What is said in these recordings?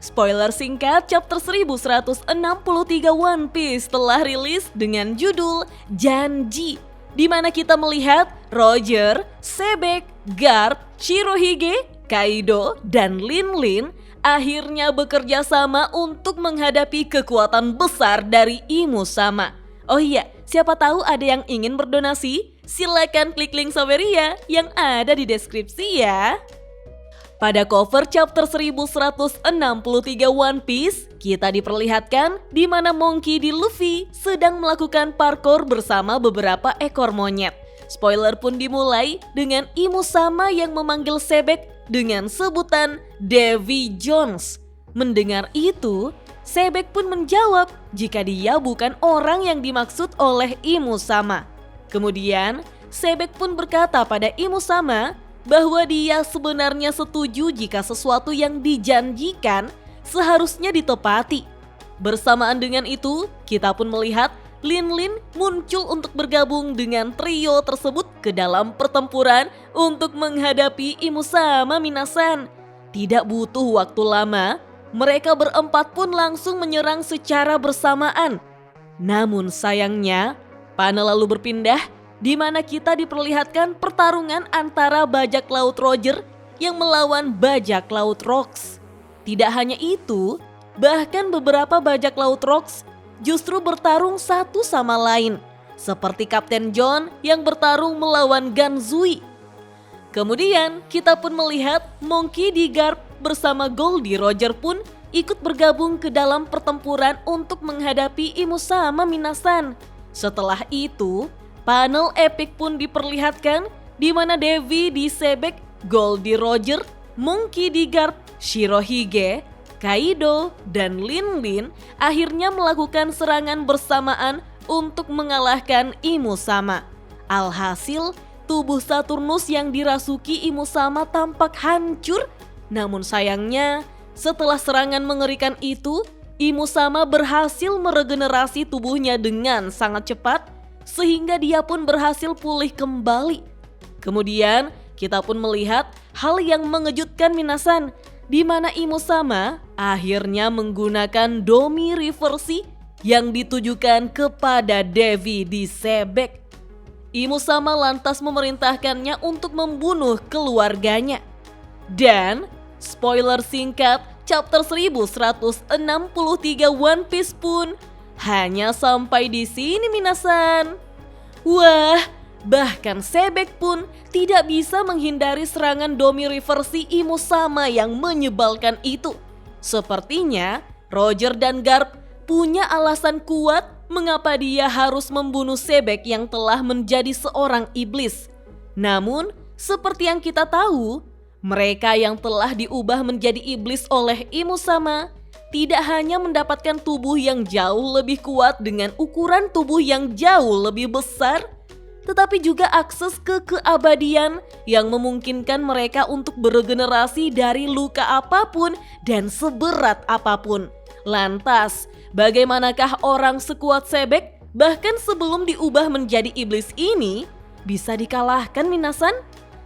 spoiler singkat chapter 1163 One Piece telah rilis dengan judul Janji, di mana kita melihat Roger, Sebek, Garp, Shirohige, Kaido, dan Lin akhirnya bekerja sama untuk menghadapi kekuatan besar dari Imu Sama. Oh iya, siapa tahu ada yang ingin berdonasi? Silakan klik link Saweria yang ada di deskripsi ya. Pada cover chapter 1163 One Piece, kita diperlihatkan di mana Monkey D. Luffy sedang melakukan parkour bersama beberapa ekor monyet. Spoiler pun dimulai dengan Imu Sama yang memanggil Sebek dengan sebutan Davy Jones. Mendengar itu, Sebek pun menjawab jika dia bukan orang yang dimaksud oleh Imu Sama. Kemudian, Sebek pun berkata pada Imu Sama bahwa dia sebenarnya setuju jika sesuatu yang dijanjikan seharusnya ditepati. Bersamaan dengan itu, kita pun melihat Lin muncul untuk bergabung dengan trio tersebut ke dalam pertempuran untuk menghadapi Imu Sama Minasan. Tidak butuh waktu lama, mereka berempat pun langsung menyerang secara bersamaan. Namun sayangnya, panel lalu berpindah di mana kita diperlihatkan pertarungan antara bajak laut Roger yang melawan bajak laut Rox. Tidak hanya itu, bahkan beberapa bajak laut Rox justru bertarung satu sama lain, seperti Kapten John yang bertarung melawan Ganzui. Kemudian kita pun melihat Monkey D. Garp bersama Goldie Roger pun ikut bergabung ke dalam pertempuran untuk menghadapi Imu Sama Minasan. Setelah itu, panel epic pun diperlihatkan di mana Davy D. Sebek, Goldie Roger, Monkey D. Garp, Shirohige, Kaido, dan Lin akhirnya melakukan serangan bersamaan untuk mengalahkan Imu Sama. Alhasil, tubuh Saturnus yang dirasuki Imu Sama tampak hancur. Namun sayangnya, setelah serangan mengerikan itu, Imu Sama berhasil meregenerasi tubuhnya dengan sangat cepat sehingga dia pun berhasil pulih kembali. Kemudian kita pun melihat hal yang mengejutkan Minasan, di mana Imu Sama akhirnya menggunakan Domi Reversi yang ditujukan kepada Davy D. Sebek. Imu Sama lantas memerintahkannya untuk membunuh keluarganya. Dan spoiler singkat chapter 1163 One Piece pun hanya sampai di sini Minasan. Wah, bahkan Sebek pun tidak bisa menghindari serangan Domi Reversi Imu Sama yang menyebalkan itu. Sepertinya Roger dan Garp punya alasan kuat mengapa dia harus membunuh Sebek yang telah menjadi seorang iblis. Namun, seperti yang kita tahu, mereka yang telah diubah menjadi iblis oleh Imu Sama tidak hanya mendapatkan tubuh yang jauh lebih kuat dengan ukuran tubuh yang jauh lebih besar, tetapi juga akses ke keabadian yang memungkinkan mereka untuk beregenerasi dari luka apapun dan seberat apapun. Lantas, bagaimanakah orang sekuat Sebek bahkan sebelum diubah menjadi iblis ini bisa dikalahkan Minasan?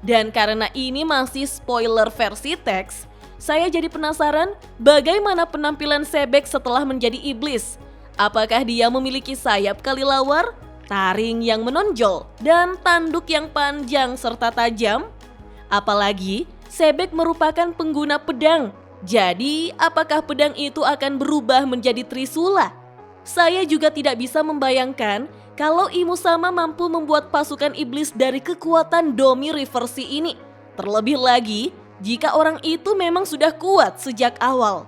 Dan karena ini masih spoiler versi teks, saya jadi penasaran bagaimana penampilan Sebek setelah menjadi iblis. Apakah dia memiliki sayap kelilawar, taring yang menonjol, dan tanduk yang panjang serta tajam? Apalagi Sebek merupakan pengguna pedang. Jadi apakah pedang itu akan berubah menjadi trisula? Saya juga tidak bisa membayangkan kalau Imu Sama mampu membuat pasukan iblis dari kekuatan Domi Reversi ini. Terlebih lagi, jika orang itu memang sudah kuat sejak awal.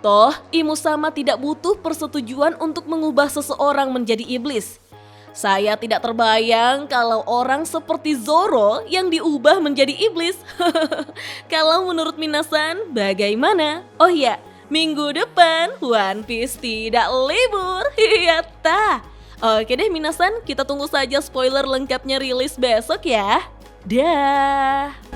Toh, Imu Sama tidak butuh persetujuan untuk mengubah seseorang menjadi iblis. Saya tidak terbayang kalau orang seperti Zoro yang diubah menjadi iblis. Kalau menurut Minasan, bagaimana? Oh ya, minggu depan One Piece tidak libur. Yata. Oke deh Minasan, kita tunggu saja spoiler lengkapnya rilis besok ya. Dah.